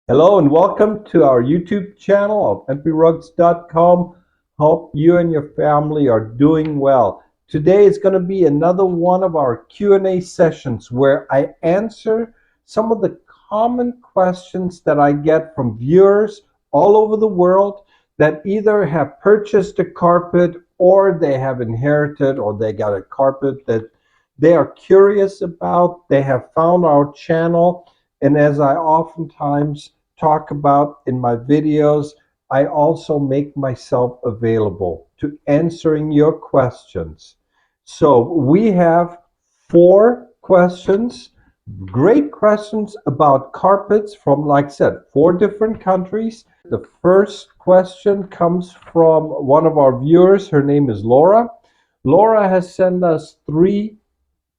Hello and welcome to our YouTube channel of mprugs.com. Hope you and your family are doing well. Today is going to be another one of our Q&A sessions where I answer some of the common questions that I get from viewers all over the world that either have purchased a carpet or they have inherited or they got a carpet that they are curious about. They have found our channel, and as I oftentimes talk about in my videos, I also make myself available to answering your questions. So we have 4 questions, great questions about carpets from, like I said, 4 different countries. The first question comes from one of our viewers. Her name is Laura. Laura has sent us 3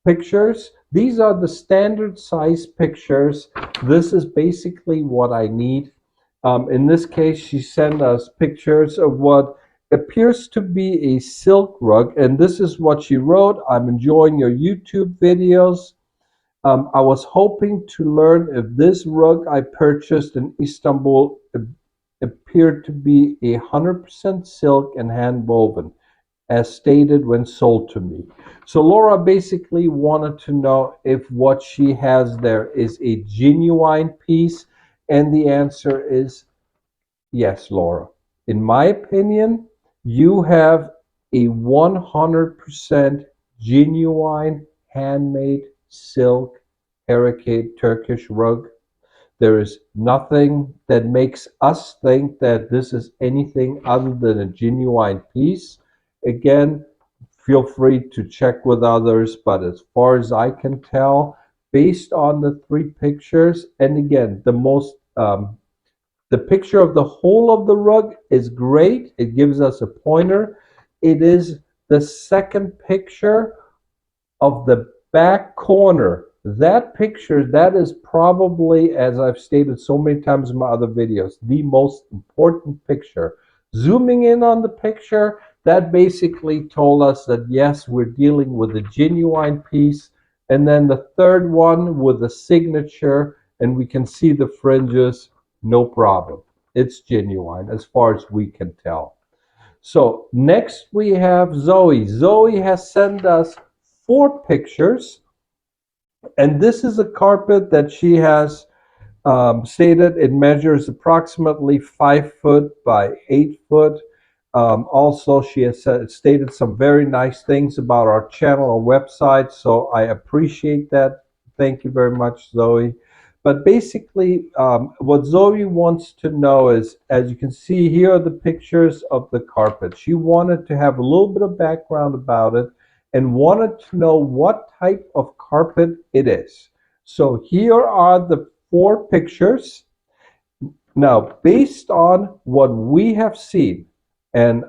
pictures. These are the standard size pictures. This is basically what I need. In this case, she sent us pictures of what appears to be a silk rug, and this is what she wrote. I'm enjoying your YouTube videos. I was hoping to learn if this rug I purchased in Istanbul appeared to be 100% silk and hand woven as stated when sold to me. So Laura basically wanted to know if what she has there is a genuine piece, and the answer is yes, Laura. In my opinion, you have a 100% genuine handmade silk Hurricane Turkish rug. There is nothing that makes us think that this is anything other than a genuine piece. Again, feel free to check with others, but as far as I can tell, based on the 3 pictures, and again, the picture of the whole of the rug is great. It gives us a pointer. It is the second picture of the back corner. That picture, that is probably, as I've stated so many times in my other videos, the most important picture. Zooming in on the picture, that basically told us that yes, we're dealing with a genuine piece. And then the third one with the signature, and we can see the fringes, no problem. It's genuine as far as we can tell. So next we have Zoe. Zoe has sent us 4 pictures, and this is a carpet that she has stated it measures approximately 5 foot by 8 foot. Also, she has stated some very nice things about our channel or website, so I appreciate that. Thank you very much, Zoe. But basically, what Zoe wants to know is, as you can see, here are the pictures of the carpet. She wanted to have a little bit of background about it and wanted to know what type of carpet it is. So here are the 4 pictures. Now, based on what we have seen, and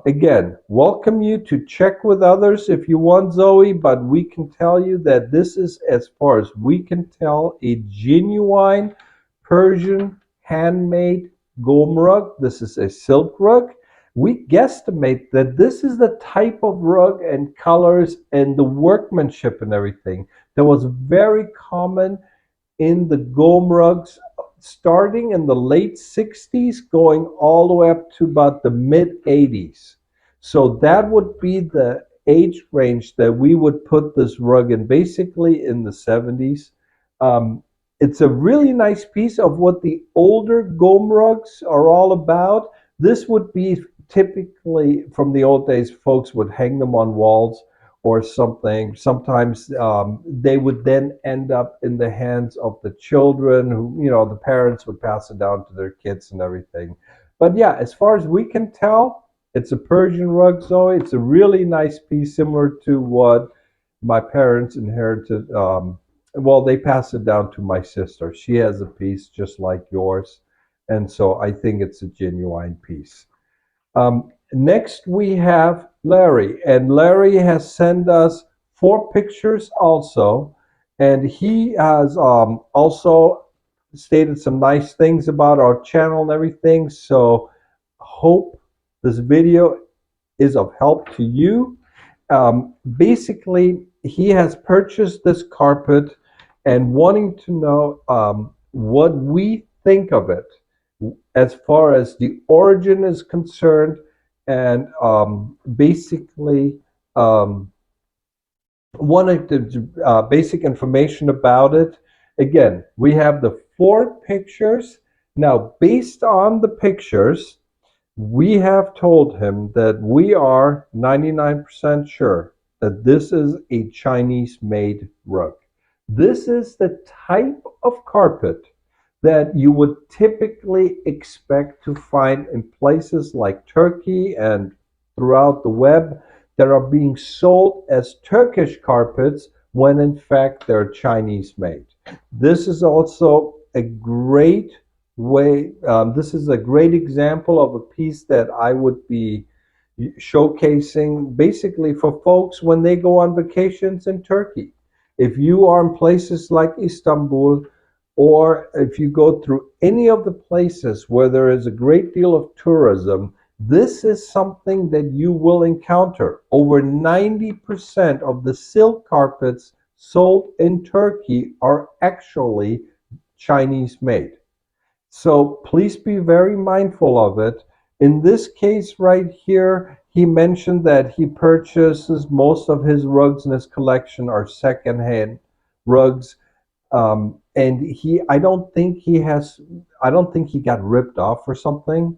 again, welcome you to check with others if you want, Zoe, but we can tell you that this is, as far as we can tell, a genuine Persian handmade gom rug. This is a silk rug. We guesstimate that this is the type of rug and colors and the workmanship and everything that was very common in the gom rugs starting in the late 60s going all the way up to about the mid 80s. So that would be the age range that we would put this rug in, basically in the 70s. It's a really nice piece of what the older gom rugs are all about. This would be typically from the old days, folks would hang them on walls or something. Sometimes they would then end up in the hands of the children who, the parents would pass it down to their kids and everything. But yeah, as far as we can tell, it's a Persian rug, Zoe. It's a really nice piece, similar to what my parents inherited. Well, they passed it down to my sister. She has a piece just like yours. And so I think it's a genuine piece. Next, we have Larry, and Larry has sent us 4 pictures also, and he has also stated some nice things about our channel and everything. So, hope this video is of help to you. Basically, he has purchased this carpet and wanting to know what we think of it as far as the origin is concerned, and basically um, one of the basic information about it. Again, we have the four pictures. Now, based on the pictures, we have told him that we are 99% sure that this is a Chinese made rug. This is the type of carpet that you would typically expect to find in places like Turkey and throughout the web that are being sold as Turkish carpets when in fact they're Chinese made. This is also a great this is a great example of a piece that I would be showcasing basically for folks when they go on vacations in Turkey. If you are in places like Istanbul, or if you go through any of the places where there is a great deal of tourism, this is something that you will encounter. Over 90% of the silk carpets sold in Turkey are actually Chinese made. So please be very mindful of it. In this case right here, he mentioned that he purchases most of his rugs in his collection are secondhand rugs. And I don't think he got ripped off or something.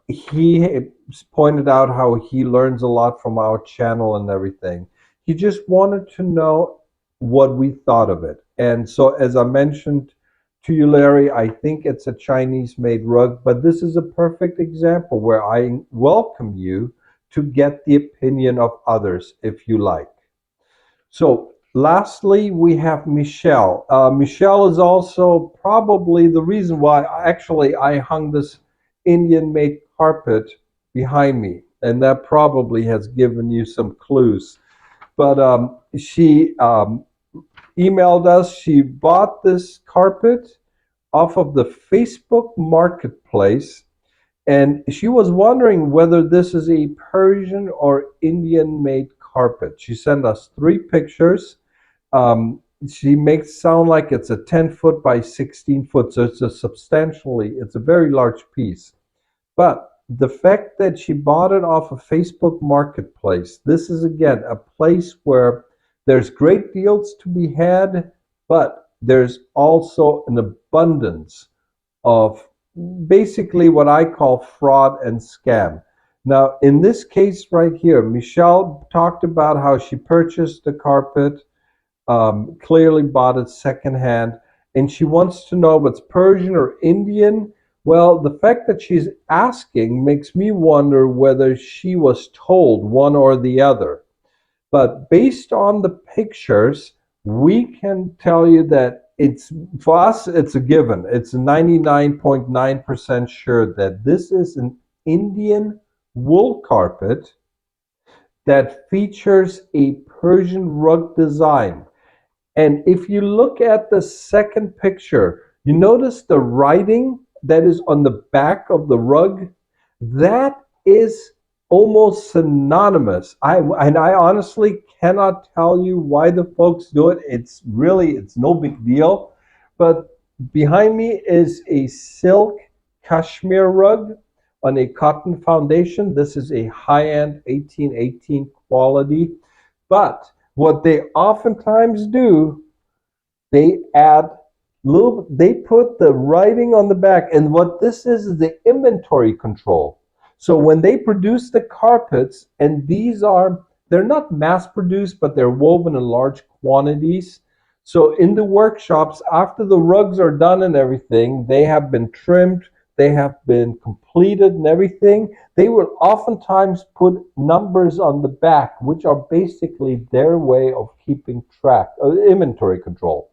He pointed out how he learns a lot from our channel and everything. He just wanted to know what we thought of it. And so, as I mentioned to you, Larry, I think it's a Chinese made rug, but this is a perfect example where I welcome you to get the opinion of others if you like. So, lastly, we have Michelle. Michelle is also probably the reason why actually I hung this Indian made carpet behind me, and that probably has given you some clues. But she emailed us. She bought this carpet off of the Facebook Marketplace, and she was wondering whether this is a Persian or Indian made carpet. She sent us three pictures. She makes it sound like it's a 10 foot by 16 foot, so it's a very large piece. But the fact that she bought it off of Facebook Marketplace, this is again a place where there's great deals to be had, but there's also an abundance of basically what I call fraud and scam. Now, in this case right here, Michelle talked about how she purchased the carpet, clearly bought it secondhand, and she wants to know if it's Persian or Indian. Well, the fact that she's asking makes me wonder whether she was told one or the other. But based on the pictures, we can tell you that it's for us, it's a given. It's 99.9% sure that this is an Indian wool carpet that features a Persian rug design. And if you look at the second picture, you notice the writing that is on the back of the rug. That is almost synonymous. I honestly cannot tell you why the folks do it. It's no big deal. But behind me is a silk cashmere rug on a cotton foundation. This is a high-end 1818 quality. But what they oftentimes do, they add they put the writing on the back, and what this is the inventory control. So when they produce the carpets, and they're not mass produced, but they're woven in large quantities. So in the workshops, after the rugs are done and everything, they have been trimmed, they have been completed and everything. They will oftentimes put numbers on the back, which are basically their way of keeping track of inventory control.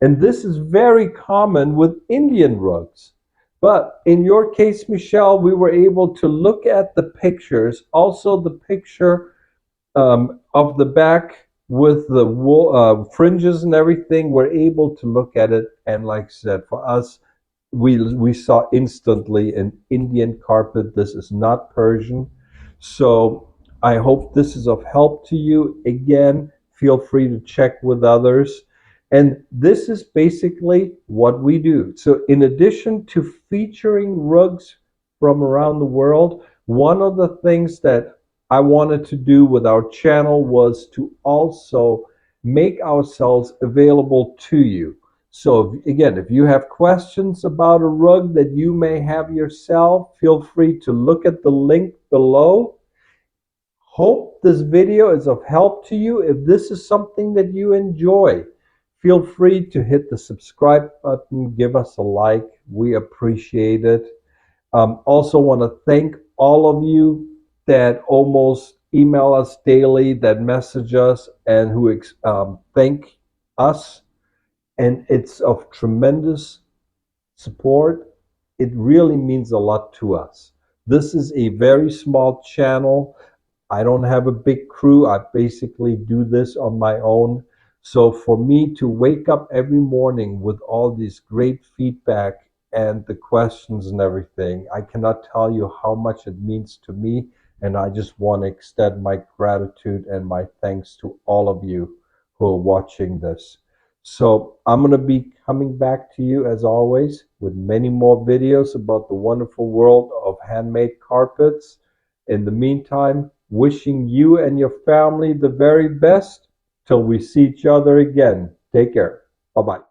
And this is very common with Indian rugs. But in your case, Michelle, we were able to look at the pictures, also the picture of the back with the wool, fringes and everything. We're able to look at it, and like I said, for us, we saw instantly an Indian carpet. This is not Persian. So I hope this is of help to you. Again, feel free to check with others. And this is basically what we do. So, in addition to featuring rugs from around the world, one of the things that I wanted to do with our channel was to also make ourselves available to you. So, again, if you have questions about a rug that you may have yourself, feel free to look at the link below. Hope this video is of help to you. If this is something that you enjoy, feel free to hit the subscribe button, give us a like. We appreciate it. Also want to thank all of you that almost email us daily, that message us, and who thank us. And it's of tremendous support. It really means a lot to us. This is a very small channel. I don't have a big crew. I basically do this on my own. So for me to wake up every morning with all these great feedback and the questions and everything, I cannot tell you how much it means to me. And I just want to extend my gratitude and my thanks to all of you who are watching this. So I'm going to be coming back to you as always with many more videos about the wonderful world of handmade carpets. In the meantime, wishing you and your family the very best till we see each other again. Take care. Bye bye.